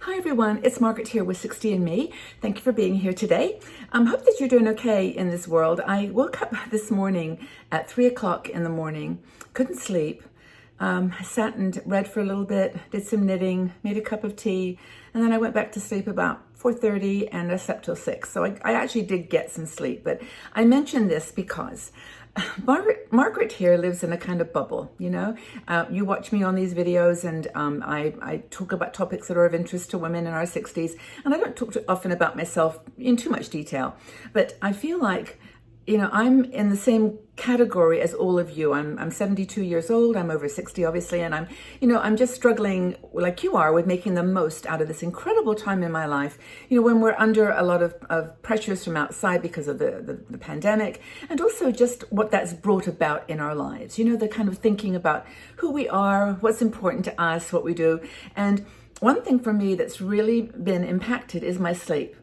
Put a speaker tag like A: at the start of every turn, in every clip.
A: Hi everyone, it's Margaret here with 60 and Me. Thank you for being here today. Hope that you're doing okay in this world. I woke up this morning at 3 o'clock in the morning, couldn't sleep. I sat and read for a little bit, did some knitting, made a cup of tea, and then I went back to sleep about 4:30 and I slept till 6. So I actually did get some sleep, but I mention this because Margaret here lives in a kind of bubble, you know. You watch me on these videos and I talk about topics that are of interest to women in our 60s, and I don't talk too often about myself in too much detail, but I feel like, you know, I'm in the same category as all of you. I'm 72 years old. I'm over 60, obviously, and I'm just struggling like you are with making the most out of this incredible time in my life. You know, when we're under a lot of pressures from outside because of the pandemic, and also just what that's brought about in our lives. You know, the kind of thinking about who we are, what's important to us, what we do. And one thing for me that's really been impacted is my sleep.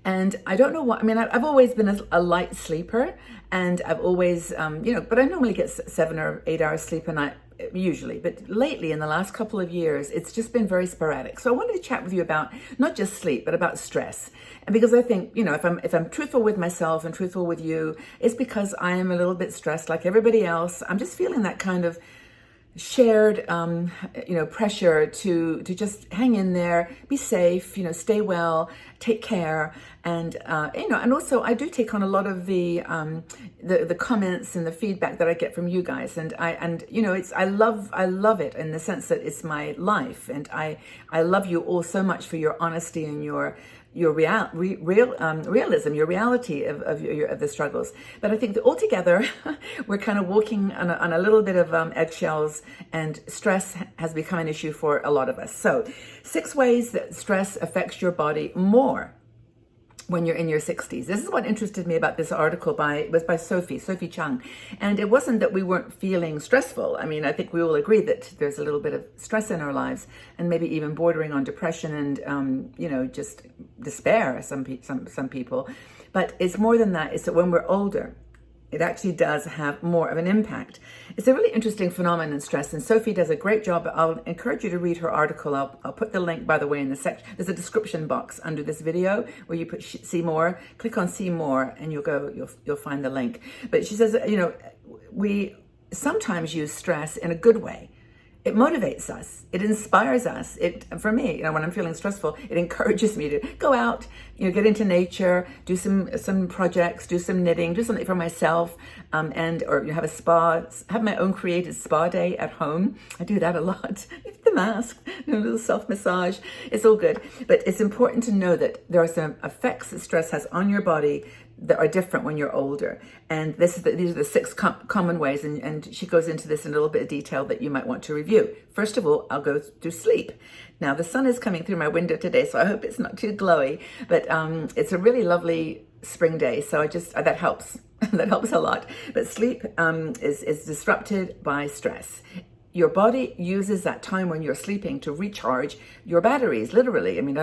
A: And I don't know what, I mean, I've always been a light sleeper, and I've always, but I normally get 7 or 8 hours sleep a night, usually. But lately, in the last couple of years, it's just been very sporadic. So I wanted to chat with you about not just sleep, but about stress. And because I think, you know, if I'm truthful with myself and truthful with you, it's because I am a little bit stressed like everybody else. I'm just feeling that kind of shared pressure to just hang in there, be safe, you know, stay well, take care, and and also I do take on a lot of the comments and the feedback that I get from you guys, and I love it in the sense that it's my life, and I love you all so much for your honesty and your realism, your reality of the struggles. But I think that altogether, we're kind of walking on a little bit of eggshells, and stress has become an issue for a lot of us. So 6 ways that stress affects your body more when you're in your 60s. This is what interested me about this article by Sophie Chung. And it wasn't that we weren't feeling stressful. I mean, I think we all agree that there's a little bit of stress in our lives, and maybe even bordering on depression and, just despair, some people. But it's more than that. It's that when we're older, it actually does have more of an impact. It's a really interesting phenomenon in stress, and Sophie does a great job. I'll encourage you to read her article. I'll put the link, by the way, in the section. There's a description box under this video where you put see more. Click on see more, and you'll find the link. But she says, we sometimes use stress in a good way. It motivates us. It inspires us. For me, when I'm feeling stressful, it encourages me to go out, get into nature, do some projects, do some knitting, do something for myself, or have a spa, have my own created spa day at home. I do that a lot. The mask, a little self massage. It's all good, but it's important to know that there are some effects that stress has on your body that are different when you're older. And these are the 6 common ways, and she goes into this in a little bit of detail that you might want to review. First of all, I'll go through sleep. Now, the sun is coming through my window today, so I hope it's not too glowy, but it's a really lovely spring day, so that helps. That helps a lot. But sleep is disrupted by stress. Your body uses that time when you're sleeping to recharge your batteries, literally. I mean,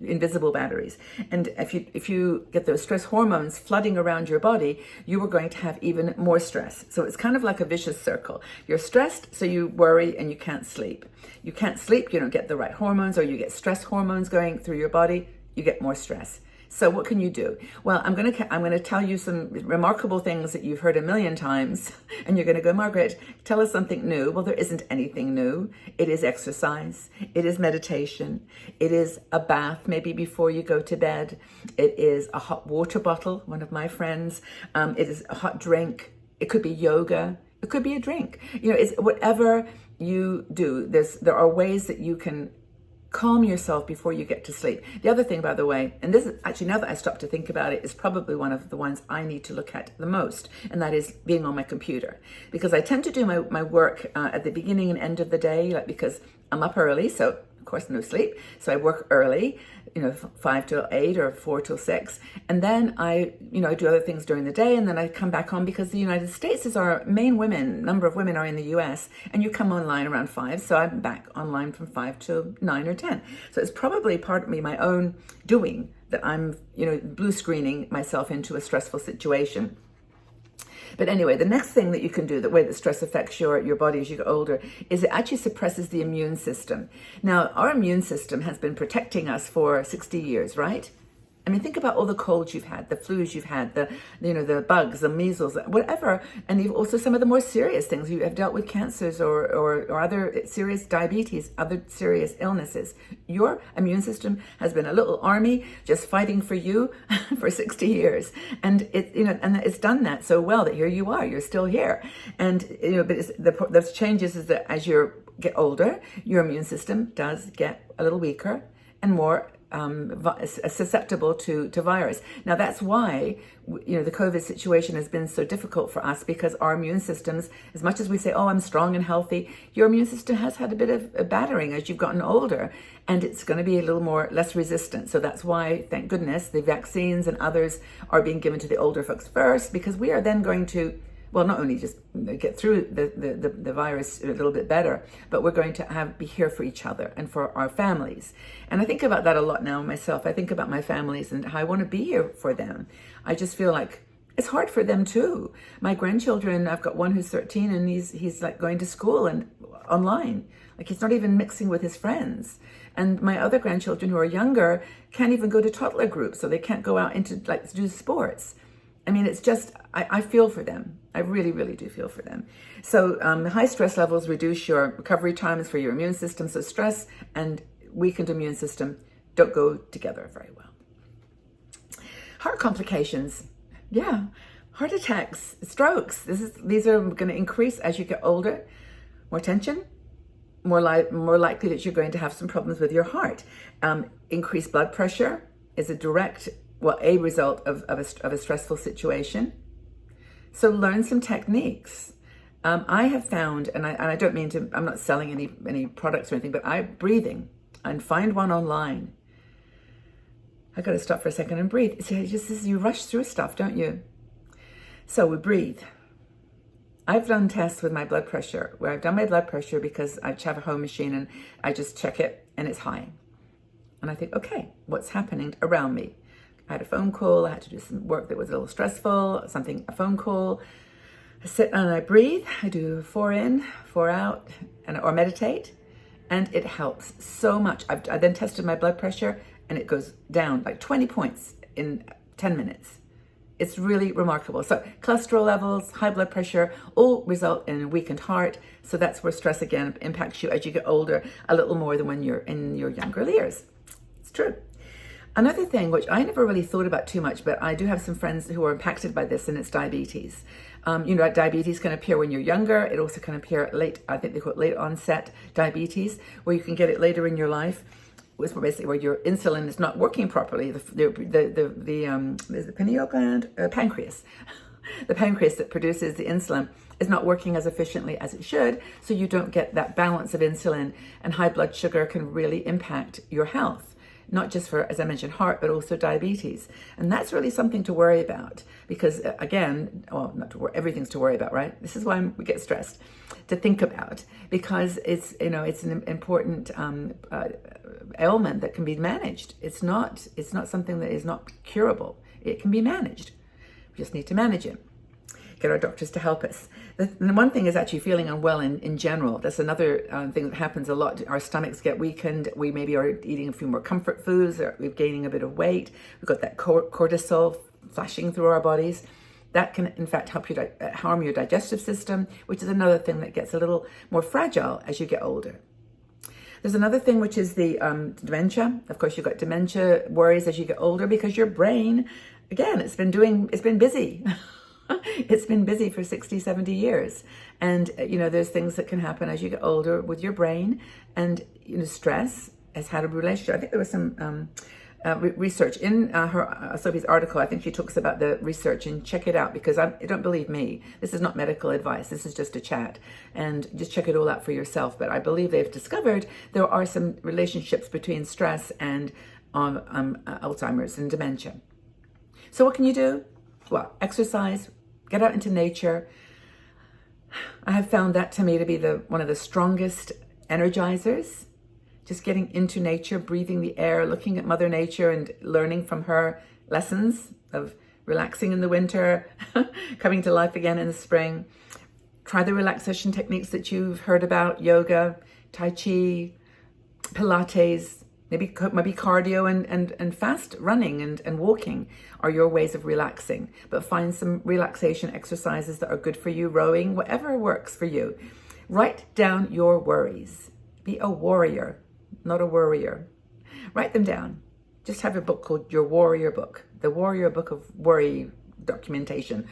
A: invisible batteries. And if you get those stress hormones flooding around your body, you are going to have even more stress. So it's kind of like a vicious circle. You're stressed, so you worry and you can't sleep. You can't sleep, you don't get the right hormones, or you get stress hormones going through your body, you get more stress. So what can you do? Well, I'm going to tell you some remarkable things that you've heard a million times, and you're going to go, Margaret, tell us something new. Well, there isn't anything new. It is exercise. It is meditation. It is a bath, maybe before you go to bed. It is a hot water bottle, one of my friends. It is a hot drink. It could be yoga. It could be a drink. It's whatever you do. There are ways that you can calm yourself before you get to sleep. The other thing, by the way, and this is actually, now that I stop to think about it, is probably one of the ones I need to look at the most, and that is being on my computer. Because I tend to do my work at the beginning and end of the day, because I'm up early, so of course no sleep. So I work early, 5 till 8 or 4 till 6. And then I do other things during the day, and then I come back on because the United States is our main number of women are in the US, and you come online around 5. So I'm back online from 5 to 9 or 10. So it's probably part of my own doing that I'm, blue screening myself into a stressful situation. But anyway, the next thing that you can do, the way that stress affects your body as you get older, is it actually suppresses the immune system. Now, our immune system has been protecting us for 60 years, right? I mean, think about all the colds you've had, the flus you've had, the bugs, the measles, whatever. And you've also some of the more serious things. You have dealt with cancers or other serious diabetes, other serious illnesses. Your immune system has been a little army just fighting for you for 60 years. And it's done that so well that here you are, you're still here. And, but the changes is that as you get older, your immune system does get a little weaker and more susceptible to virus. Now that's why the COVID situation has been so difficult for us, because our immune systems, as much as we say, oh, I'm strong and healthy, your immune system has had a bit of a battering as you've gotten older, and it's going to be a little less resistant. So that's why, thank goodness, the vaccines and others are being given to the older folks first, because we are then going to, well, not only just get through the virus a little bit better, but we're going to be here for each other and for our families. And I think about that a lot now myself. I think about my families and how I want to be here for them. I just feel like it's hard for them too. My grandchildren, I've got one who's 13 and he's like going to school and online. Like he's not even mixing with his friends. And my other grandchildren who are younger can't even go to toddler groups, so they can't go out into do sports. I mean, it's just, I feel for them. I really, really do feel for them. So high stress levels reduce your recovery times for your immune system. So stress and weakened immune system don't go together very well. Heart complications. Yeah, heart attacks, strokes. These are going to increase as you get older. More tension, more likely that you're going to have some problems with your heart. Increased blood pressure is a result of a stressful situation. So learn some techniques. I have found, and I don't mean to, I'm not selling any products or anything, but breathing, and find one online. I got to stop for a second and breathe. You rush through stuff, don't you? So we breathe. I've done tests with my blood pressure, where I've done my blood pressure because I have a home machine and I just check it and it's high. And I think, okay, what's happening around me? I had a phone call, I had to do some work that was a little stressful, a phone call. I sit and I breathe, I do 4 in, 4 out, or meditate, and it helps so much. I then tested my blood pressure and it goes down like 20 points in 10 minutes. It's really remarkable. So cholesterol levels, high blood pressure, all result in a weakened heart. So that's where stress again impacts you as you get older a little more than when you're in your younger years. It's true. Another thing, which I never really thought about too much, but I do have some friends who are impacted by this, and it's diabetes. Diabetes can appear when you're younger. It also can appear late, I think they call it late onset diabetes, where you can get it later in your life. It's basically where your insulin is not working properly. The pineal gland, pancreas. The pancreas that produces the insulin is not working as efficiently as it should, so you don't get that balance of insulin, and high blood sugar can really impact your health. Not just for, as I mentioned, heart, but also diabetes. And that's really something to worry about, because again, well, not to worry, everything's to worry about, right? This is why we get stressed, to think about, because it's an important ailment that can be managed. It's not something that is not curable. It can be managed. We just need to manage it. Get our doctors to help us. The one thing is actually feeling unwell in general. That's another thing that happens a lot. Our stomachs get weakened. We maybe are eating a few more comfort foods, or we're gaining a bit of weight. We've got that cortisol flashing through our bodies. That can, in fact, help you harm your digestive system, which is another thing that gets a little more fragile as you get older. There's another thing, which is the dementia. Of course, you've got dementia worries as you get older, because your brain, again, it's been busy. It's been busy for 60, 70 years. And, there's things that can happen as you get older with your brain. And, stress has had a relationship. I think there was some research in Sophie's article. I think she talks about the research, and check it out, because don't believe me. This is not medical advice. This is just a chat, and just check it all out for yourself. But I believe they've discovered there are some relationships between stress and Alzheimer's and dementia. So what can you do? Well, exercise, get out into nature. I have found that to me to be one of the strongest energizers. Just getting into nature, breathing the air, looking at Mother Nature and learning from her lessons of relaxing in the winter, coming to life again in the spring. Try the relaxation techniques that you've heard about: yoga, Tai Chi, Pilates, maybe cardio and fast running and walking are your ways of relaxing. But find some relaxation exercises that are good for you, rowing, whatever works for you. Write down your worries. Be a warrior, not a worrier. Write them down. Just have a book called Your Warrior Book, the Warrior Book of Worry Documentation.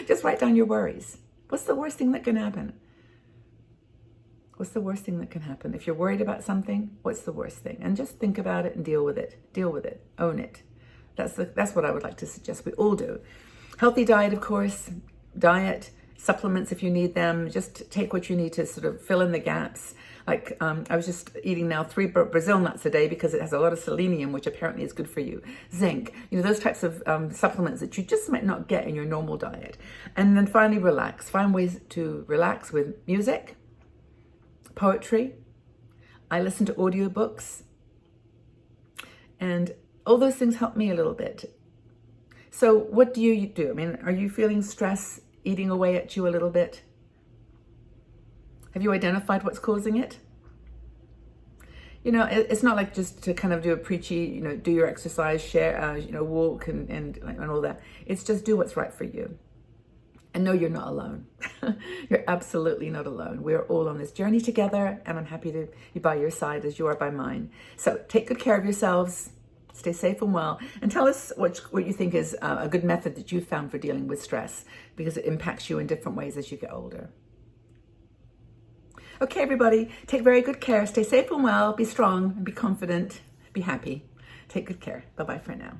A: Just write down your worries. What's the worst thing that can happen? What's the worst thing that can happen? If you're worried about something, what's the worst thing? And just think about it and deal with it. Deal with it. Own it. That's what I would like to suggest we all do. Healthy diet, of course. Diet, supplements if you need them. Just take what you need to sort of fill in the gaps. Like I was just eating now 3 Brazil nuts a day because it has a lot of selenium, which apparently is good for you. Zinc, those types of supplements that you just might not get in your normal diet. And then finally, relax. Find ways to relax with music, poetry. I listen to audiobooks. And all those things help me a little bit. So what do you do? I mean, are you feeling stress eating away at you a little bit? Have you identified what's causing it? It's not like just to kind of do a preachy, do your exercise, share, walk and all that. It's just do what's right for you. And no, you're not alone. You're absolutely not alone. We're all on this journey together, and I'm happy to be by your side as you are by mine. So take good care of yourselves. Stay safe and well, and tell us what you think is a good method that you've found for dealing with stress, because it impacts you in different ways as you get older. Okay, everybody, take very good care. Stay safe and well, be strong, and be confident, be happy. Take good care. Bye-bye for now.